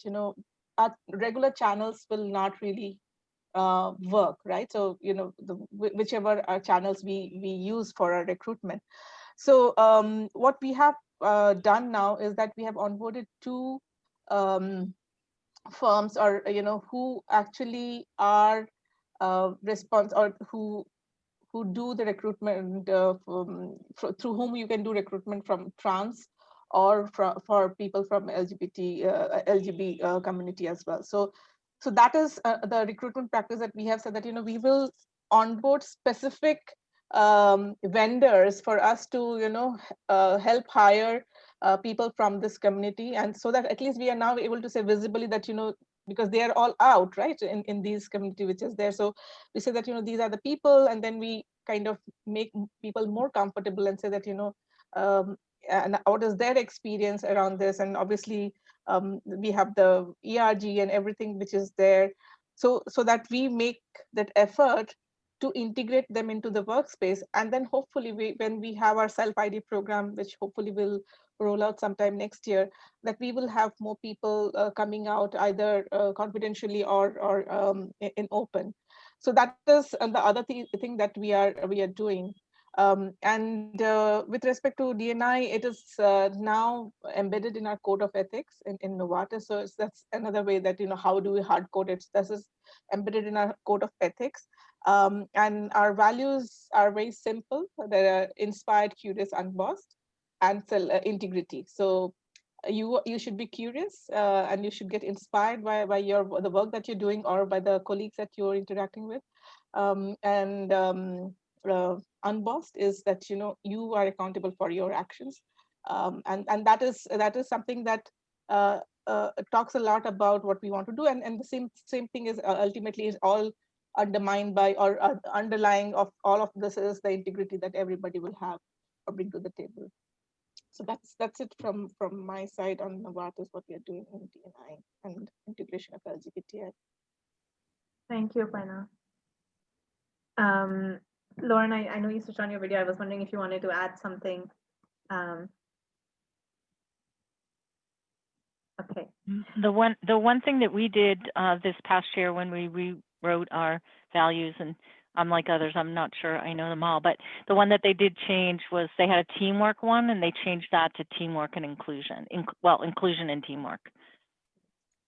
our regular channels will not really work, right? So whichever our channels we use for our recruitment. So what we have done now is that we have onboarded 2 firms, or who actually are response, or who do the recruitment through whom you can do recruitment from trans or for people from LGBT community as well. So that is the recruitment practice that we have said that we will onboard specific vendors for us to help hire people from this community, and so that at least we are now able to say visibly that because they are all out, right, in these community which is there. So we say that these are the people, and then we kind of make people more comfortable and say that and what is their experience around this. And obviously we have the ERG and everything which is there, so that we make that effort to integrate them into the workspace. And then hopefully when we have our self ID program, which hopefully will roll out sometime next year, that we will have more people coming out either confidentially or in open. So that is the other thing that we are doing. And with respect to D&I, it is now embedded in our code of ethics in Novartis. So that's another way that, how do we hard code it? This is embedded in our code of ethics. And our values are very simple. They are inspired, curious, unbossed, and integrity. So you should be curious and you should get inspired by the work that you're doing or by the colleagues that you're interacting with. Unbossed is that you are accountable for your actions, and that is something that talks a lot about what we want to do, and the same thing is ultimately is all undermined by or underlying of all of this is the integrity that everybody will have or bring to the table. So that's it from my side on what is what we are doing in D&I and integration of LGBTI. Thank you, Aparna. Lauren, I know you switched on your video. I was wondering if you wanted to add something. Okay. The one thing that we did this past year when we rewrote our values, and unlike others, I'm not sure I know them all, but the one that they did change was they had a teamwork one, and they changed that to teamwork and inclusion. Well, inclusion and teamwork,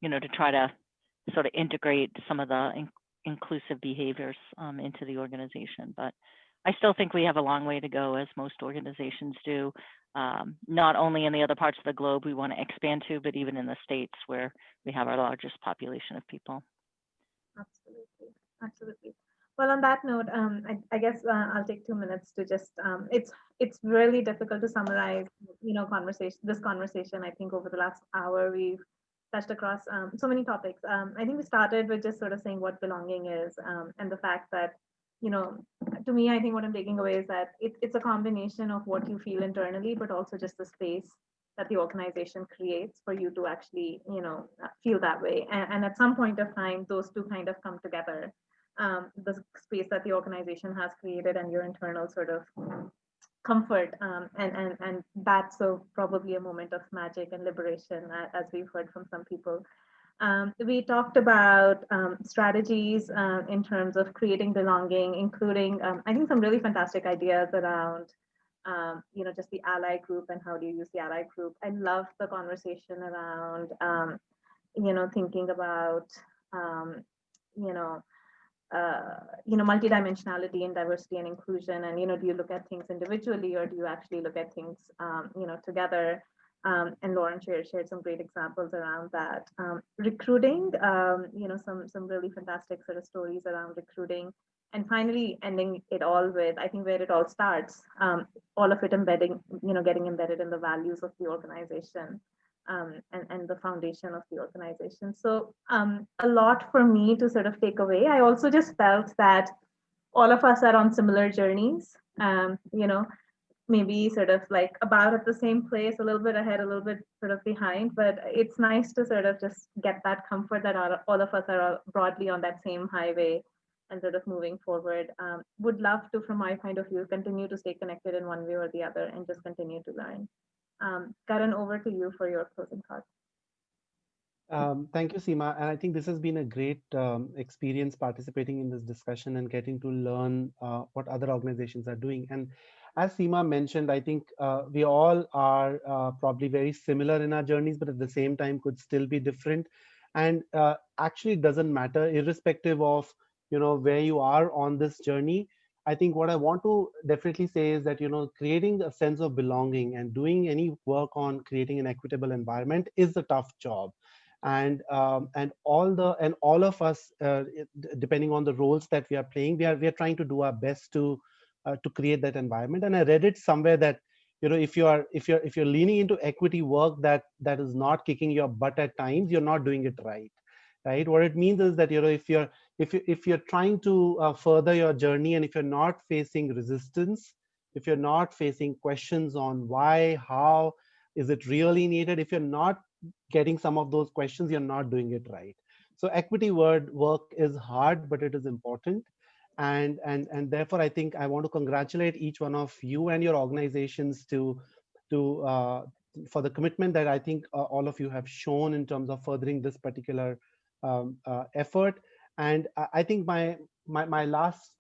to try to sort of integrate some of the inclusive behaviors into the organization. But I still think we have a long way to go, as most organizations do, not only in the other parts of the globe we want to expand to, but even in the States where we have our largest population of people. Absolutely. Absolutely. Well, on that note, I guess I'll take 2 minutes to just, it's really difficult to summarize, this conversation. I think over the last hour, we've touched across so many topics. I think we started with just sort of saying what belonging is, and the fact that, to me, I think what I'm taking away is that it's a combination of what you feel internally, but also just the space that the organization creates for you to actually, feel that way. And at some point of time, those two kind of come together. The space that the organization has created and your internal sort of comfort, and that's so probably a moment of magic and liberation, as we've heard from some people. We talked about strategies in terms of creating belonging, including I think some really fantastic ideas around just the ally group and how do you use the ally group. I love the conversation around thinking about multidimensionality and diversity and inclusion, and do you look at things individually or do you actually look at things together. And Lauren shared some great examples around that. Recruiting, some really fantastic sort of stories around recruiting. And finally, ending it all with, I think where it all starts, all of it embedding, getting embedded in the values of the organization, and the foundation of the organization. So a lot for me to sort of take away. I also just felt that all of us are on similar journeys, maybe sort of like about at the same place, a little bit ahead, a little bit sort of behind, but it's nice to sort of just get that comfort that all of us are broadly on that same highway and sort of moving forward. Would love to, from my point of view, continue to stay connected in one way or the other and just continue to learn. Karan, over to you for your closing thoughts. Thank you, Seema. And I think this has been a great experience participating in this discussion and getting to learn what other organizations are doing. And as Seema mentioned, I think we all are probably very similar in our journeys, but at the same time could still be different. And actually it doesn't matter, irrespective of where you are on this journey. I think what I want to definitely say is that creating a sense of belonging and doing any work on creating an equitable environment is a tough job. And all of us, depending on the roles that we are playing, we are trying to do our best to create that environment. And I read it somewhere that if you're leaning into equity work that is not kicking your butt at times, you're not doing it right. What it means is that if you're trying to further your journey, and if you're not facing resistance, if you're not facing questions on why, how is it really needed, if you're not getting some of those questions, you're not doing it right. So equity work is hard, but it is important. And therefore, I think I want to congratulate each one of you and your organizations for the commitment that I think all of you have shown in terms of furthering this particular effort. And I think my last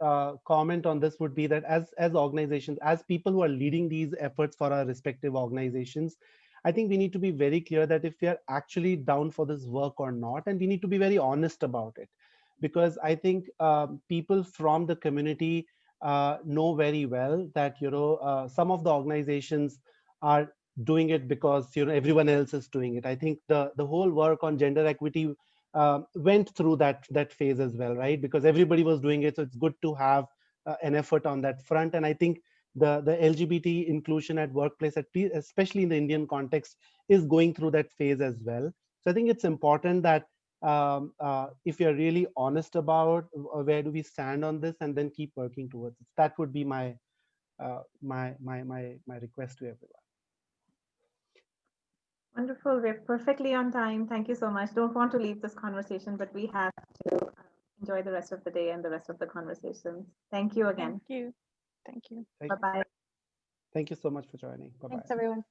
comment on this would be that as organizations, as people who are leading these efforts for our respective organizations, I think we need to be very clear that if we are actually down for this work or not, and we need to be very honest about it, because I think people from the community know very well that some of the organizations are doing it because everyone else is doing it. I think the whole work on gender equity went through that phase as well, right? Because everybody was doing it, so it's good to have an effort on that front. And I think the LGBT inclusion at workplace, especially in the Indian context, is going through that phase as well. So I think it's important that if you're really honest about where do we stand on this, and then keep working towards it. That would be my my request to everyone. Wonderful. We're perfectly on time. Thank you so much. Don't want to leave this conversation, but we have to enjoy the rest of the day and the rest of the conversations. Thank you again. Thank you. Thank you. Thank you. Bye-bye. Thank you so much for joining. Bye-bye. Thanks, everyone.